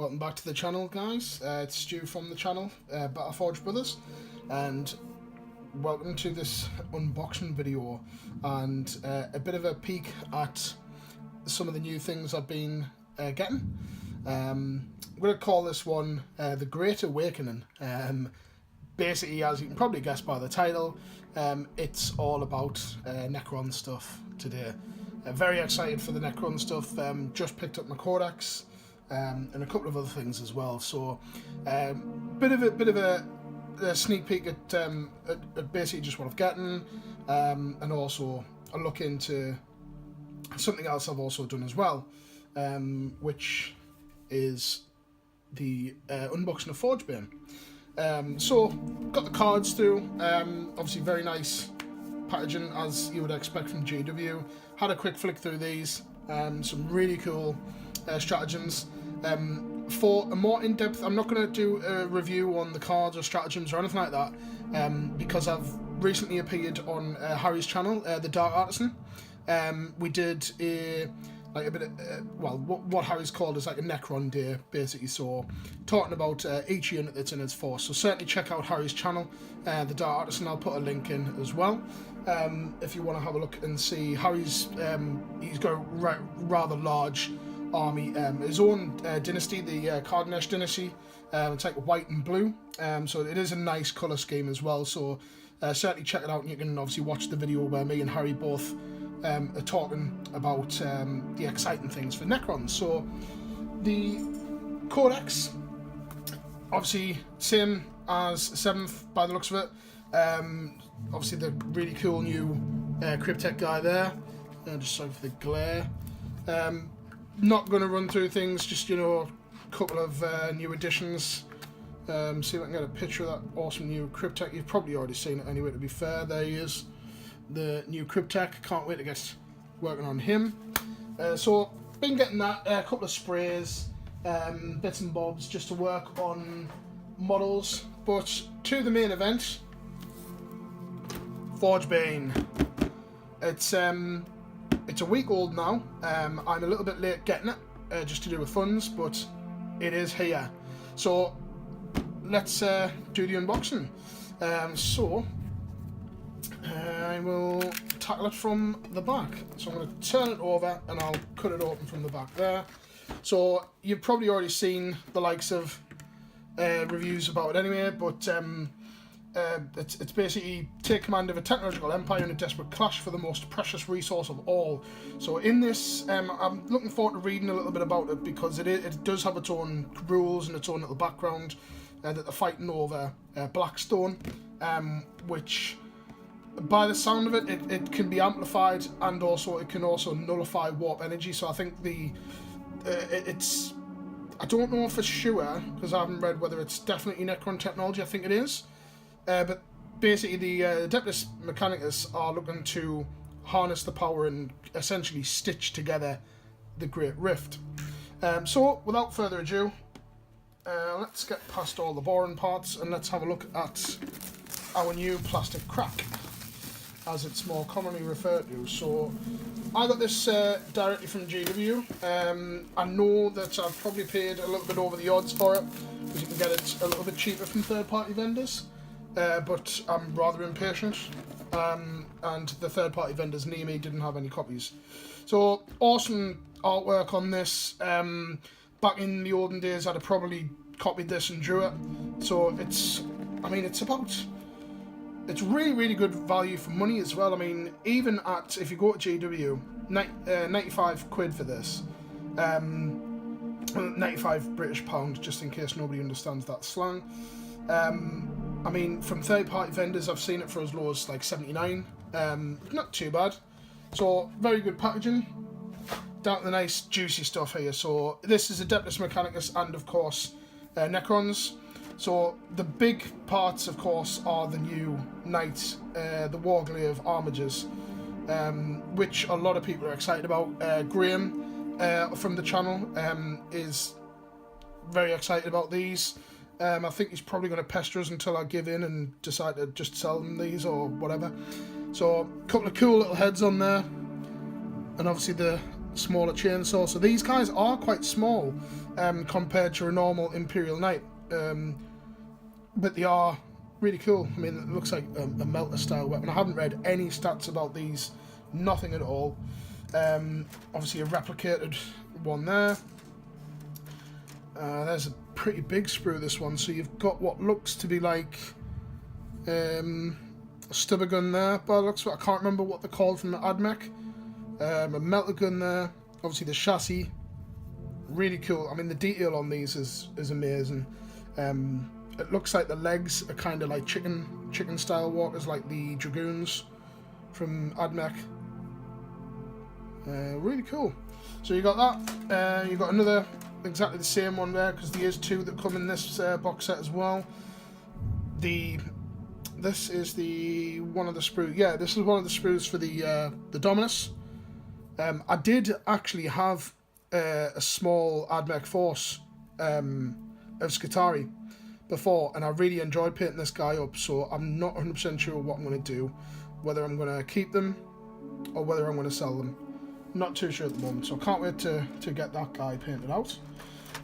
Welcome back to the channel, guys. It's Stu from the channel, Forge Brothers, and welcome to this unboxing video and a bit of a peek at some of the new things I've been getting. I'm going to call this one The Great Awakening. Basically, as you can probably guess by the title, it's all about Necron stuff today. Very excited for the Necron stuff. Just picked up my Codex. And a couple of other things as well. So, bit of a sneak peek at basically just what I've gotten, and also a look into something else I've also done as well, which is the unboxing of Forgebane. So, got the cards through. Obviously, very nice packaging as you would expect from GW. Had a quick flick through these. Some really cool stratagems. For a more in-depth, I'm not going to do a review on the cards or stratagems or anything like that, because I've recently appeared on Harry's channel, The Dark Artisan. We did a bit of, what Harry's called is like a Necron day, basically, so talking about each unit that's in its force. So certainly check out Harry's channel, The Dark Artisan. I'll put a link in as well, if you want to have a look and see Harry's. He's got a rather large army, his own dynasty, the Cardanesh dynasty. It's like white and blue, so it is a nice colour scheme as well, so certainly check it out, and you can obviously watch the video where me and Harry both are talking about the exciting things for Necrons. So the Codex, obviously same as 7th by the looks of it. Obviously the really cool new Cryptek guy there, just sorry for the glare. Not going to run through things, just, you know, a couple of new additions. See if I can get a picture of that awesome new Cryptek. You've probably already seen it anyway, to be fair. There he is, the new Cryptek. Can't wait to get working on him. So, been getting that, a couple of sprays, bits and bobs, just to work on models. But to the main event, Forgebane. It's a week old now. I'm a little bit late getting it, just to do with funds, but it is here. So let's do the unboxing. I will tackle it from the back. So I'm going to turn it over and I'll cut it open from the back there. So you've probably already seen the likes of reviews about it anyway, but it's basically take command of a technological empire in a desperate clash for the most precious resource of all. So in this, I'm looking forward to reading a little bit about it, because it does have its own rules and its own little background, that they're fighting over Blackstone, which, by the sound of it, it can be amplified, and also it can also nullify warp energy. So I think it's, I don't know for sure, because I haven't read whether it's definitely Necron technology. I think it is. But basically the Adeptus Mechanicus are looking to harness the power and essentially stitch together the Great Rift. So without further ado, let's get past all the boring parts and let's have a look at our new plastic crack, as it's more commonly referred to. So I got this directly from GW. I know that I've probably paid a little bit over the odds for it, because you can get it a little bit cheaper from third-party vendors. But I'm rather impatient, and the third-party vendors near me didn't have any copies. So awesome artwork on this. Back in the olden days, I'd have probably copied this and drew it. So it's really good value for money as well. I mean, even at, if you go to GW, 95 quid for this. 95 British pound, just in case nobody understands that slang. I mean, from third-party vendors, I've seen it for as low as like 79. Not too bad. So, very good packaging. Down to the nice, juicy stuff here. So, this is Adeptus Mechanicus and, of course, Necrons. So, the big parts, of course, are the new Knight, the Warglaive armigers, which a lot of people are excited about. Graham from the channel is very excited about these. I think he's probably going to pester us until I give in and decide to just sell them these or whatever. So, a couple of cool little heads on there. And obviously the smaller chainsaw. So these guys are quite small compared to a normal Imperial Knight, but they are really cool. I mean, it looks like a melter style weapon. I haven't read any stats about these, nothing at all. Obviously a replicated one there. There's a pretty big sprue, this one. So you've got what looks to be like a stubber gun there, but it looks, I can't remember what they're called from the AdMech. A melter gun there. Obviously the chassis, really cool. I mean, the detail on these is amazing. It looks like the legs are kind of like chicken style walkers, like the Dragoons from AdMech. Really cool. So you got that. You got another exactly the same one there, because there is two that come in this box set as well. This is the one of the sprues. Yeah, this is one of the sprues for the Dominus. I did actually have a small AdMech Force of Skitarii before, and I really enjoyed painting this guy up, so I'm not 100% sure what I'm going to do, whether I'm going to keep them or whether I'm going to sell them. Not too sure at the moment, so I can't wait to get that guy painted out.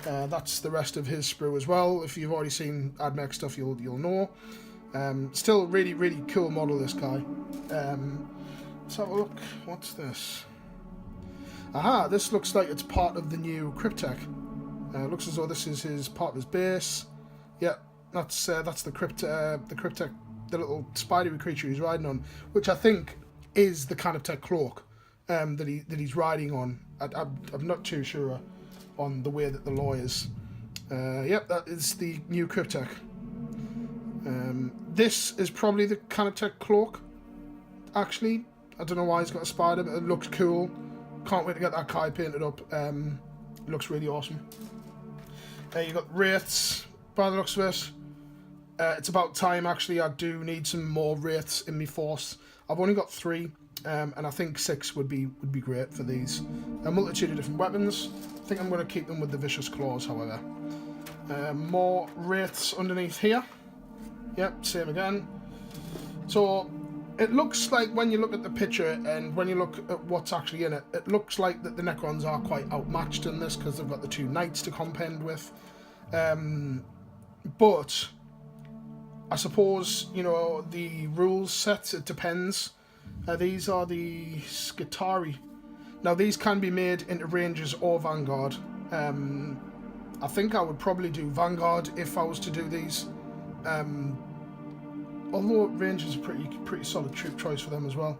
That's the rest of his sprue as well. If you've already seen AdMech stuff, you'll know. Still a really, really cool model, this guy. Let's have a look. What's this? Aha, this looks like it's part of the new Cryptek. Looks as though this is his part of his base. Yeah, that's the Cryptek, the little spidery creature he's riding on, which I think is the Canoptek cloak that he's riding on. I'm not too sure on the way that the law is. Yep, that is the new Cryptek. This is probably the Canoptek cloak, actually. I don't know why he's got a spider, but it looks cool. Can't wait to get that guy painted up. Looks really awesome. You got wraiths, by the looks of it. It's about time, actually. I do need some more wraiths in my force. I've only got 3, and I think 6 would be great for these. A multitude of different weapons. I think I'm going to keep them with the vicious claws, however. More wraiths underneath here. Yep, same again. So it looks like, when you look at the picture and when you look at what's actually in it, it looks like that the Necrons are quite outmatched in this, because they've got the 2 knights to contend with. But I suppose, you know, the rules set, it depends. These are the Skitarii. Now these can be made into Rangers or Vanguard. I think I would probably do Vanguard if I was to do these. Although Rangers are pretty solid troop choice for them as well.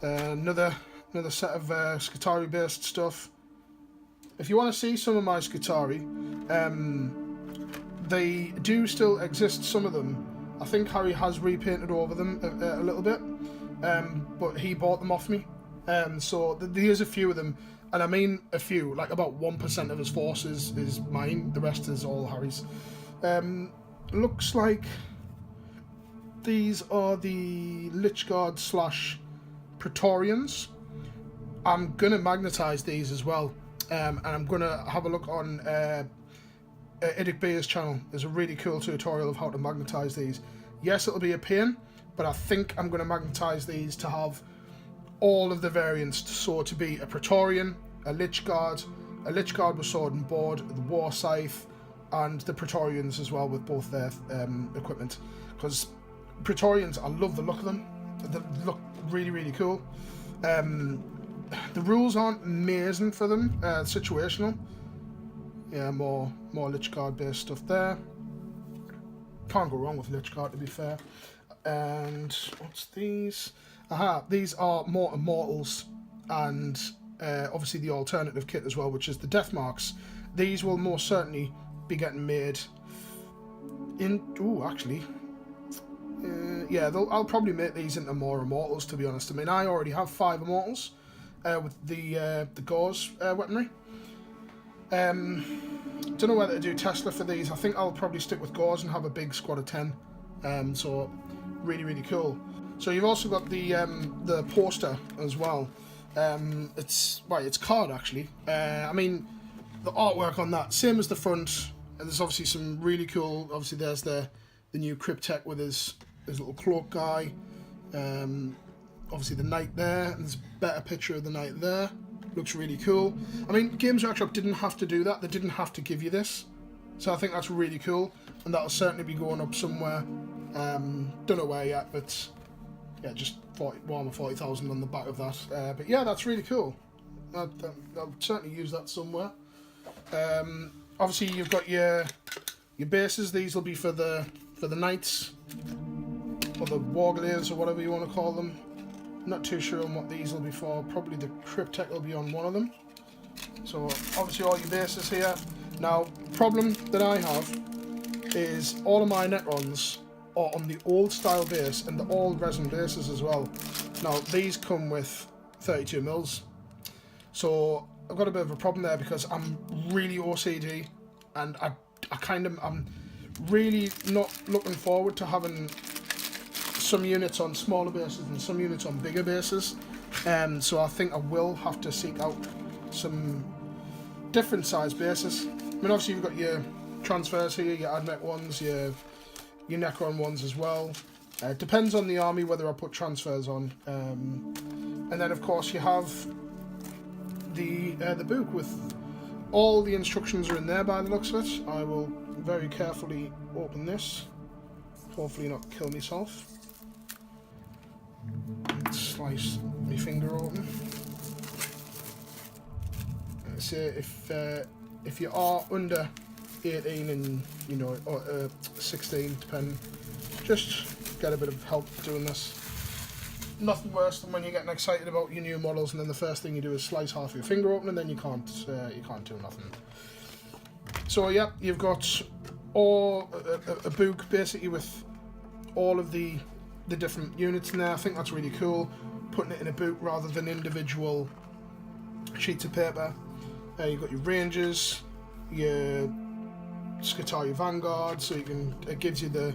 Another set of Skitarii based stuff. If you want to see some of my Skitarii, they do still exist, some of them. I think Harry has repainted over them a little bit, but he bought them off me. So there's a few of them, and I mean a few, like about 1% of his force is mine, the rest is all Harry's. Looks like these are the Lichguard / Praetorians. I'm going to magnetize these as well, and I'm going to have a look on Idic Beer's channel. There's a really cool tutorial of how to magnetize these. Yes, it'll be a pain, but I think I'm going to magnetize these to have all of the variants, so to be a Praetorian, a Lichguard with sword and board, the War Scythe, and the Praetorians as well with both their equipment. Because Praetorians, I love the look of them. They look really, really cool. The rules aren't amazing for them, situational. Yeah, more Lichguard based stuff there. Can't go wrong with Lichguard, to be fair. And what's these? Aha, these are more Immortals, and obviously the alternative kit as well, which is the Death Marks. These will most certainly be getting made in... Ooh, actually... yeah, I'll probably make these into more Immortals, to be honest. I mean, I already have 5 Immortals with the Gauze weaponry. Don't know whether to do Tesla for these. I think I'll probably stick with Gauze and have a big squad of 10. So, really, really cool. So you've also got the poster as well. It's card, actually. I mean, the artwork on that, same as the front. And there's obviously some really cool... Obviously, there's the new Cryptek with his little cloak guy. Obviously, the knight there. And there's a better picture of the knight there. Looks really cool. I mean, Games Workshop didn't have to do that. They didn't have to give you this. So I think that's really cool. And that'll certainly be going up somewhere. Don't know where yet, but yeah, just 40,000 on the back of that. But yeah, that's really cool. I'll certainly use that somewhere. Obviously, you've got your bases. These will be for the knights or the warglaives or whatever you want to call them. Not too sure on what these will be for. Probably the cryptek will be on one of them. So obviously all your bases here. Now, problem that I have is all of my Necrons are on the old style base, and they're all resin bases as well. Now these come with 32 mils, so I've got a bit of a problem there because I'm really OCD, and I'm really not looking forward to having some units on smaller bases and some units on bigger bases. So I think I will have to seek out some different size bases. I mean, obviously you've got your transfers here, your Admech ones, your Necron ones as well. Depends on the army whether I put transfers on. And then of course you have the book with all the instructions are in there by the looks of it. I will very carefully open this. Hopefully not kill myself. Slice my finger open. So if you are under 18 and you know, or 16, depending, just get a bit of help doing this. Nothing worse than when you're getting excited about your new models and then the first thing you do is slice half your finger open and then you can't do nothing. So yeah, you've got a book basically with all of the different units in there. I think that's really cool, putting it in a book rather than individual sheets of paper. You've got your Rangers, your Skitarii Vanguard, so it gives you the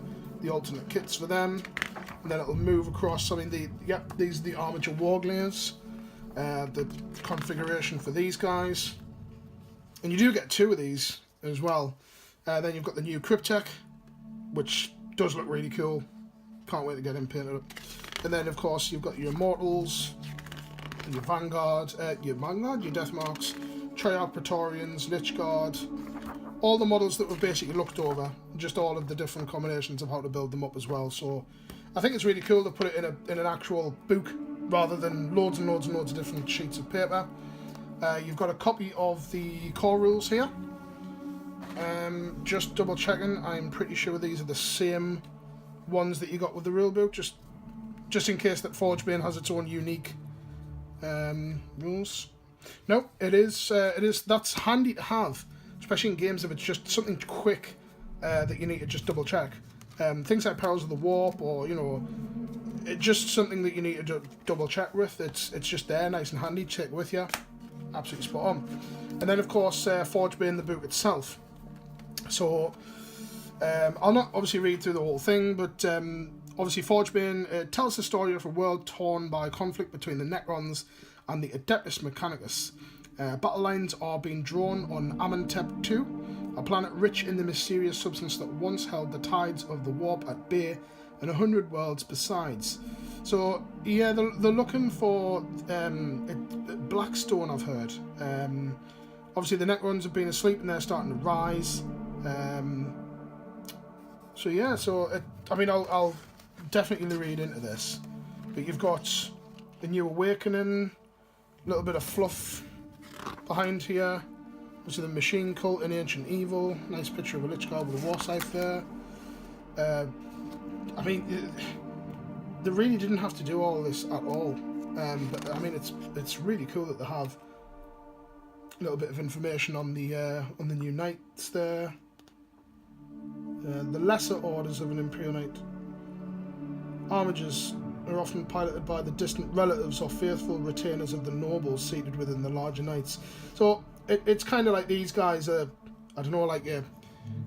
alternate kits for them, and then it'll move across. I mean, these are the Armature Warglaives, the configuration for these guys, and you do get 2 of these as well. Then you've got the new Cryptek, which does look really cool. Can't wait to get him painted up. And then of course you've got your Immortals, your Vanguard, your Deathmarks, Triarch Praetorians, Lich Guard, all the models that we've basically looked over, just all of the different combinations of how to build them up as well. So I think it's really cool to put it in an actual book rather than loads and loads and loads of different sheets of paper. You've got a copy of the core rules here. Just double checking, I'm pretty sure these are the same ones that you got with the rule book, just in case that Forgebane has its own unique rules. No, it is. That's handy to have, especially in games if it's just something quick that you need to just double check. Things like Perils of the Warp, or you know, it's just something that you need to double check with. It's just there, nice and handy. Check with you, absolutely spot on. And then of course Forgebane, the book itself. So I'll not obviously read through the whole thing, but obviously Forgebane tells the story of a world torn by conflict between the Necrons and the Adeptus Mechanicus. Battle lines are being drawn on Amenhotep II, a planet rich in the mysterious substance that once held the tides of the warp at bay, and 100 worlds besides. So yeah, they're looking for Blackstone, I've heard. Obviously the Necrons have been asleep and they're starting to rise. So yeah, I mean, I'll definitely read into this. But you've got the New Awakening, a little bit of fluff behind here. Obviously the Machine Cult and Ancient Evil. Nice picture of a Lich Guard with a war scythe there. I mean, they really didn't have to do all this at all. But I mean, it's really cool that they have a little bit of information on the new knights there. The lesser orders of an Imperial Knight. Armigers are often piloted by the distant relatives or faithful retainers of the nobles seated within the larger knights. So it's kind of like these guys are, I don't know, like you're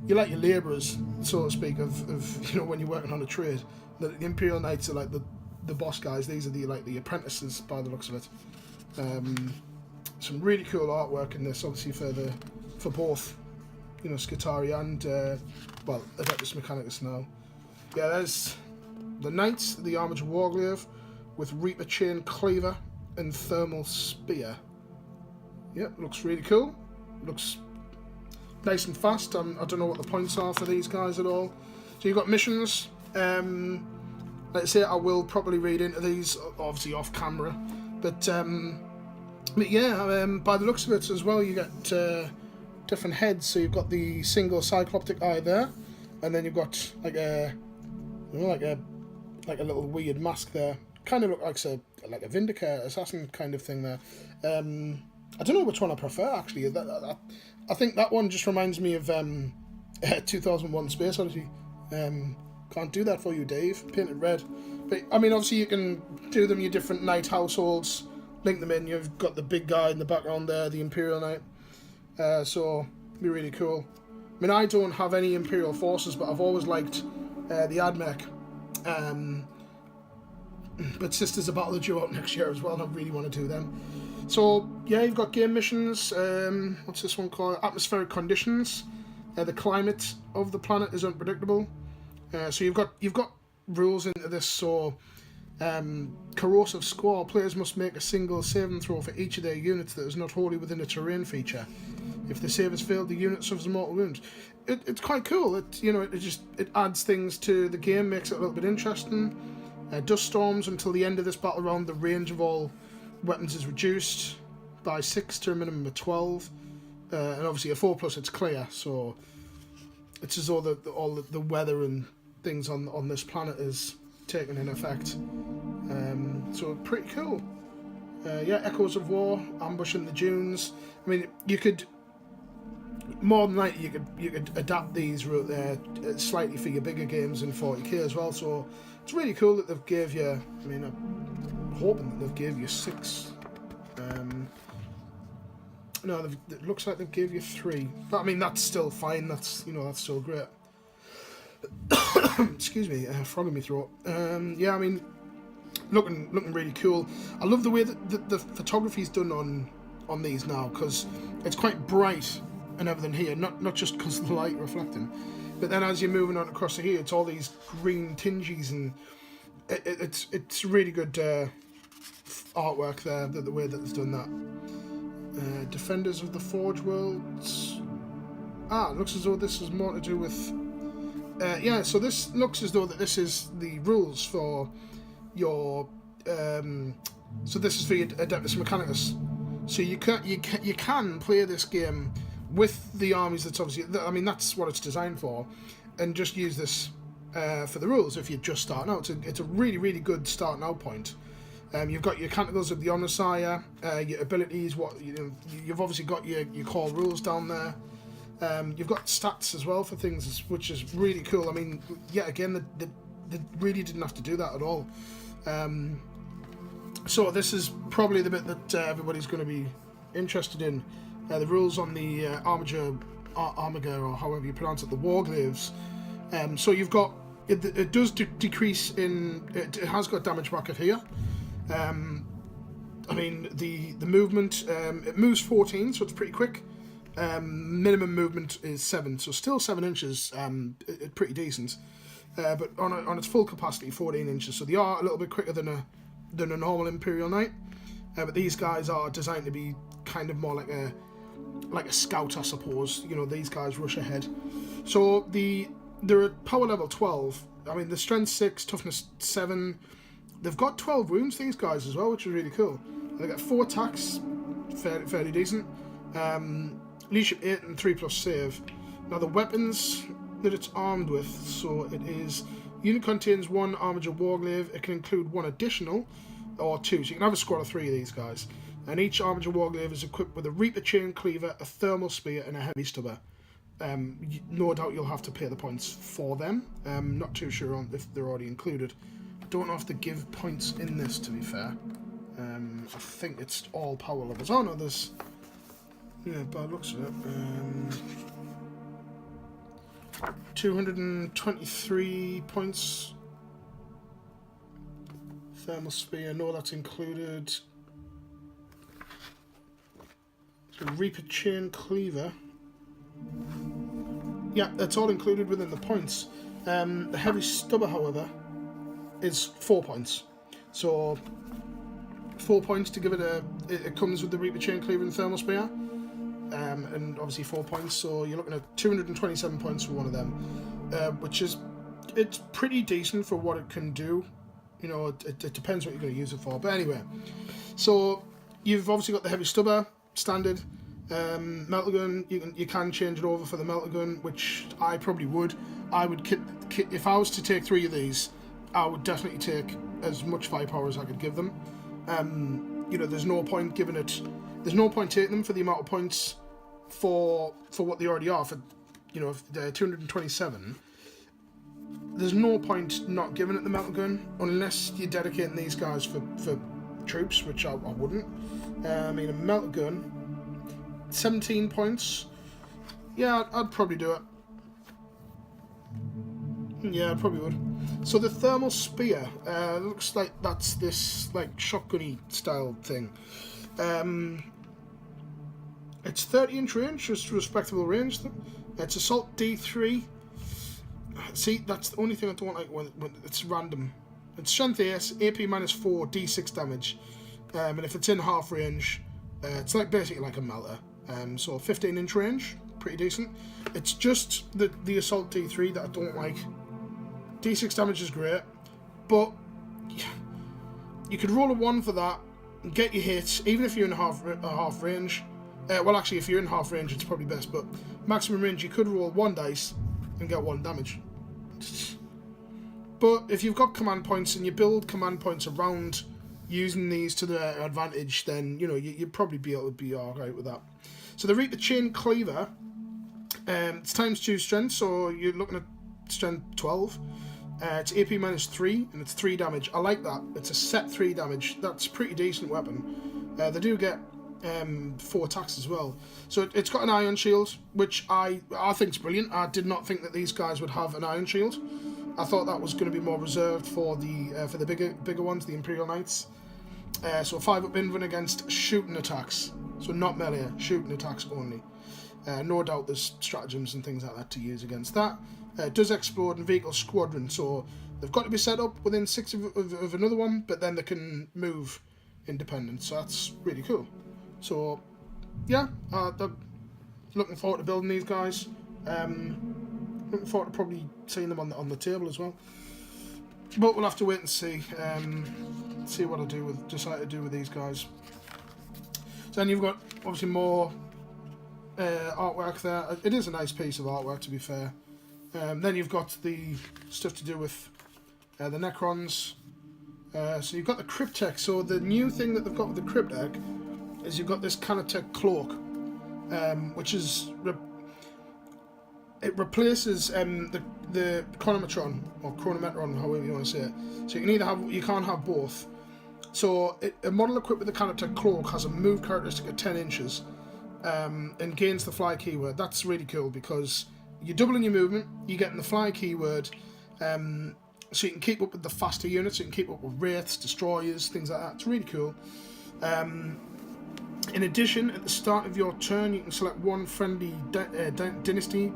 like your labourers, so to speak, of you know, when you're working on a trade. The Imperial Knights are like the boss guys. These are the apprentices by the looks of it. Some really cool artwork in this, obviously for both, you know, Skitarii and well, Adeptus Mechanicus now. Yeah, there's the Knights, the Armature Warglaive with Reaper Chain Cleaver and Thermal Spear. Yeah, looks really cool. Looks nice and fast. I don't know what the points are for these guys at all. So you've got missions. Like I say, I will probably read into these, obviously off camera. But yeah, by the looks of it as well, you get different heads. So you've got the single cycloptic eye there, and then you've got like a, you know, like a little weird mask there. Kind of look like a Vindicator assassin kind of thing there. I don't know which one I prefer actually. I think that one just reminds me of 2001: Space Odyssey. Can't do that for you, Dave. Paint it red. But I mean, obviously you can do them your different knight households, link them in. You've got the big guy in the background there, the Imperial Knight. So it'd be really cool. I mean, I don't have any Imperial forces, but I've always liked the AdMech. But Sisters of Battle are due out next year as well, and I really want to do them. So yeah, you've got game missions. What's this one called? Atmospheric conditions. The climate of the planet is unpredictable. So you've got rules into this. So corrosive squall, players must make a single saving throw for each of their units that is not wholly within a terrain feature. If the save has failed, the unit suffers a mortal wound. It's quite cool. It adds things to the game, makes it a little bit interesting. Dust storms, until the end of this battle round, the range of all weapons is reduced by 6 to a minimum of 12. And obviously a 4+, it's clear, so it's as though all the weather and things on this planet is taken in effect. So pretty cool. Yeah, Echoes of War, Ambush in the Dunes. I mean, you could more than likely you could adapt these slightly for your bigger games in 40k as well. So it's really cool that they've gave you. I mean, I'm hoping that they've gave you 6. No, it looks like they've gave you 3. But I mean, that's still fine. That's still great. Excuse me, frog in my throat. Yeah, I mean, looking really cool. I love the way that the photography's done on these now, because it's quite bright and everything here. Not just because of the light reflecting, but then as you're moving on across here, it's all these green tinges, and it's really good artwork there. The way that they've done that. Defenders of the Forge Worlds. It looks as though this is more to do with. Yeah, so this looks as though that this is the rules for your. So this is for your Adeptus Mechanicus. So you can play this game with the armies. That's obviously. I mean, that's what it's designed for, and just use this for the rules if you're just starting out. It's a really, really good starting out point. You've got your Canticles of the Omnissiah, your abilities. You've obviously got your core rules down there. You've got stats as well for things, which is really cool. I mean, yet again, they really didn't have to do that at all. So this is probably the bit that everybody's going to be interested in. The rules on the Armiger, or however you pronounce it, the Warglaves. So you've got, it does decrease in, it has got damage bracket here. I mean, the movement, it moves 14, so it's pretty quick. Minimum movement is 7, so still 7 inches, pretty decent. But on its full capacity, 14 inches, so they are a little bit quicker than a normal Imperial Knight. But these guys are designed to be kind of more like a scout, I suppose. You know, these guys rush ahead. So they're at power level 12. I mean, the strength 6, toughness 7. They've got 12 wounds, these guys, as well, which is really cool. They got 4 attacks, fairly decent. Leadership 8 and 3+ save. Now the weapons that it's armed with, so it is, unit contains 1 Armiger Warglaive. It can include 1 additional, or 2, so you can have a squad of 3 of these guys. And each Armiger Warglaive is equipped with a Reaper Chain Cleaver, a Thermal Spear, and a Heavy Stubber. No doubt you'll have to pay the points for them. Not too sure if they're already included. Don't know if they give points in this, to be fair. I think it's all power levels. Oh no, there's... Yeah, by the looks of it. 223 points. Thermal Spear, no, that's included. So Reaper Chain Cleaver. Yeah, that's all included within the points. The Heavy Stubber, however, is 4 points. So, I mean, the Heavy Stubber, however, is 4 points. So, the Heavy Stubber, however, is 4 points. The Reaper Chain Cleaver, yeah, that's all included within the points. The heavy stubber, however, is 4 points. So 4 points to give it a. It comes with the Reaper Chain Cleaver and Thermal Spear, and obviously 4 points. So you're looking at 227 points for one of them, which is it's pretty decent for what it can do. You know, it depends what you're going to use it for. But anyway, so you've obviously got the heavy stubber standard. Melter gun, you can change it over for the melter gun, which I probably would. I would if I was to take 3 of these, I would definitely take as much firepower as I could give them. You know, there's no point taking them for the amount of points for what they already are. For, you know, if they're 227, there's no point not giving it the melter gun unless you're dedicating these guys for troops, which I wouldn't. I mean, a melter gun, 17 points. Yeah, I'd probably do it. Yeah, I probably would. So the thermal spear looks like that's this like shotgunny style thing. It's 30-inch range, just respectable range. It's assault D3. See, that's the only thing I don't like when it's random. It's strength AS, AP -4, D6 damage, and if it's in half range, it's like basically like a melter. So 15-inch range, pretty decent. It's just the assault D3 that I don't like. D6 damage is great, but you could roll a 1 for that and get your hits, even if you're in half range. Well, actually, if you're in half range, it's probably best, but maximum range, you could roll 1 dice and get 1 damage. But if you've got command points and you build command points around using these to their advantage, then, you know, you'd probably be able to be alright with that. So the Reaper Chain Cleaver, it's ×2 strength, so you're looking at strength 12. It's AP -3 and it's 3 damage. I like that. It's a set 3 damage. That's a pretty decent weapon. They do get 4 attacks as well. So it's got an iron shield, which I think is brilliant. I did not think that these guys would have an iron shield. I thought that was going to be more reserved for the bigger ones, the Imperial Knights. So 5-up invuln against shooting attacks. So not melee, shooting attacks only. No doubt there's stratagems and things like that to use against that. It does explode in vehicle squadron, so they've got to be set up within 6 of another one, but then they can move independent, so that's really cool. So, yeah, looking forward to building these guys. Looking forward to probably seeing them on the table as well. But we'll have to wait and see what I decide to do with these guys. So then you've got obviously more artwork there. It is a nice piece of artwork, to be fair. Then you've got the stuff to do with the Necrons. So you've got the Cryptek. So the new thing that they've got with the Cryptek is you've got this Canatech cloak, which is it replaces the Chronometron or Chronometron, however you want to say it. So you can't have both. So a model equipped with the Canatech cloak has a move characteristic of 10 inches and gains the fly keyword. That's really cool because you're doubling your movement, you're getting the fly keyword, so you can keep up with the faster units, you can keep up with wraiths, destroyers, things like that. It's really cool. In addition, at the start of your turn, you can select one friendly dynasty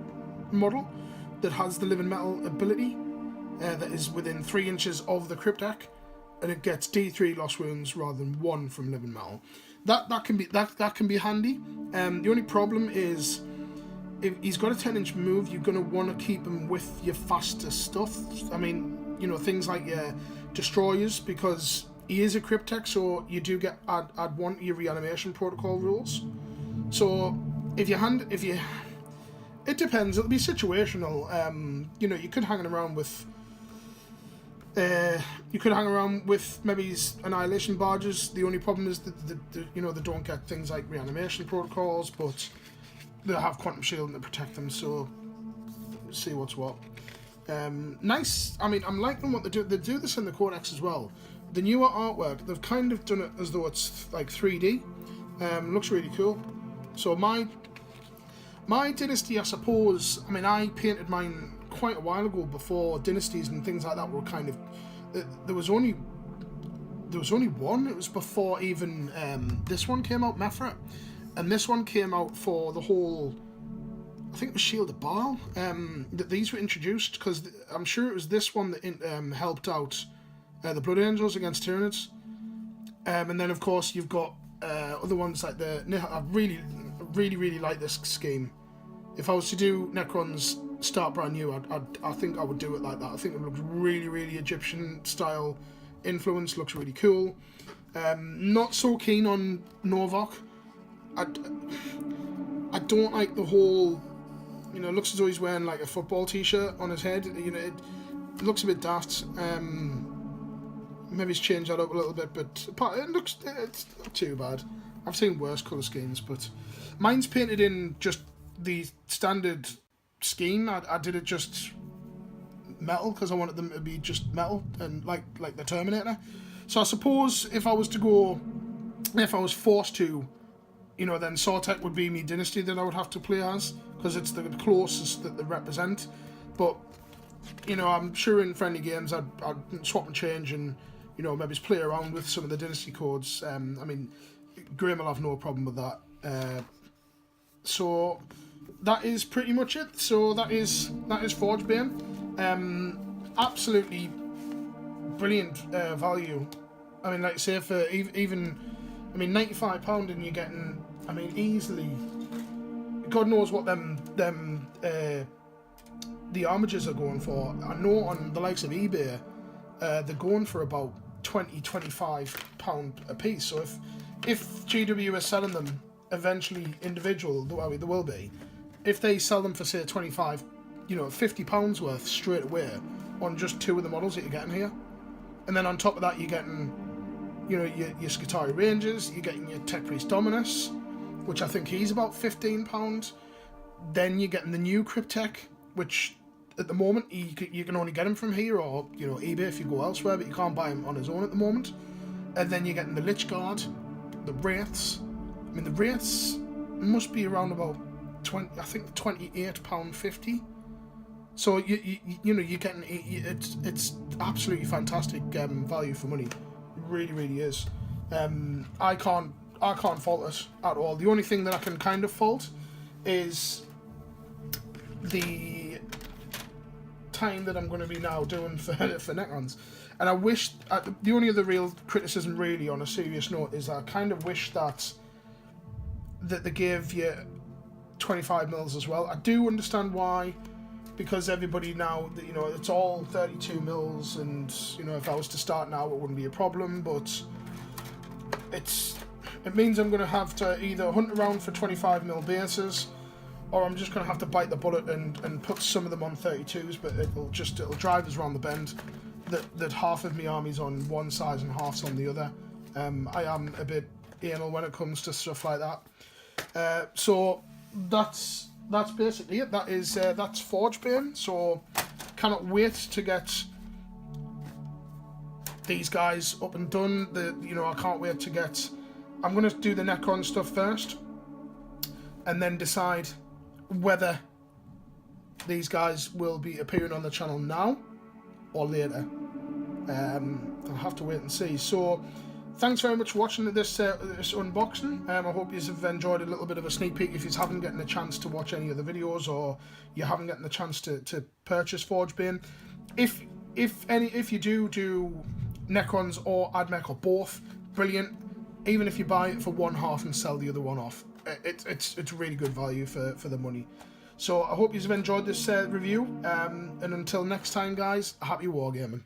model that has the living metal ability that is within 3 inches of the Cryptek, and it gets D3 lost wounds rather than 1 from living metal. That can be handy. The only problem is, if he's got a 10-inch move, you're going to want to keep him with your faster stuff. I mean, you know, things like your destroyers, because he is a Cryptek, so you do get add 1 to your reanimation protocol rules. So if you it depends. It'll be situational. You know, you could hang around with maybe his annihilation barges. The only problem is that you know, they don't get things like reanimation protocols, but they have quantum shielding to protect them, so see what's what. Nice. I mean, I'm liking what they do. They do this in the Codex as well. The newer artwork, they've kind of done it as though it's like 3D. Looks really cool. So my Dynasty, I suppose, I mean, I painted mine quite a while ago, before Dynasties and things like that were kind of... There was only one. It was before even this one came out, Mefret. And this one came out for the whole, I think it was Shield of Baal, that these were introduced, because I'm sure it was this one that helped out the Blood Angels against Tyranids. And then of course you've got other ones like I really like this scheme. If I was to do Necrons start brand new, I think I would do it like that. I think it looks really Egyptian style influence, looks really cool. Not so keen on Novak. I don't like the whole, you know, it looks as though he's wearing like a football t-shirt on his head. You know, it looks a bit daft. Maybe he's changed that up a little bit, but it's not too bad. I've seen worse colour schemes, but mine's painted in just the standard scheme. I did it just metal because I wanted them to be just metal and like the Terminator. So I suppose if I was forced to, you know, then Sortek would be my dynasty that I would have to play as, because it's the closest that they represent. But, you know, I'm sure in friendly games I'd swap and change and, you know, maybe just play around with some of the dynasty codes. I mean, Graham will have no problem with that. So that is pretty much it. So that is Forgebane. Absolutely brilliant value. I mean, like I say, for even, I mean, £95 and you're getting, I mean, easily, God knows what them the armages are going for. I know on the likes of eBay, they're going for about £20-25 a piece. So if GW is selling them eventually individual, the way they will be, if they sell them for say 25, you know, £50 worth straight away on just two of the models that you're getting here, and then on top of that you're getting, you know, your Skitarii Rangers, you're getting your Tech Priest Dominus, which I think he's about £15. Then you're getting the new Cryptek, which at the moment you can only get him from here or, you know, eBay if you go elsewhere, but you can't buy him on his own at the moment. And then you're getting the Lich Guard, the Wraiths. I mean, the Wraiths must be around about £28.50. So you know, you're getting it's absolutely fantastic value for money. It really is. I can't fault it at all. The only thing that I can kind of fault is the time that I'm going to be now doing for Necrons. And I wish, the only other real criticism really on a serious note is I kind of wish that they gave you 25 mils as well. I do understand why, because everybody now, you know, it's all 32 mils, and, you know, if I was to start now it wouldn't be a problem, but it means I'm going to have to either hunt around for 25 mil bases, or I'm just going to have to bite the bullet and put some of them on 32s, but it'll drive us around the bend. That half of my army's on one side and half's on the other. I am a bit anal when it comes to stuff like that. So that's basically it. That's Forgebane. So cannot wait to get these guys up and done. You know, I can't wait to get. I'm gonna do the Necron stuff first, and then decide whether these guys will be appearing on the channel now or later. I'll have to wait and see. So thanks very much for watching this unboxing. I hope you have enjoyed a little bit of a sneak peek if you haven't gotten a chance to watch any of the videos, or you haven't gotten the chance to purchase Forgebane. If you do Necrons or AdMech or both, brilliant. Even if you buy it for one half and sell the other one off, it's really good value for the money. So I hope you have enjoyed this review, and until next time guys, happy wargaming.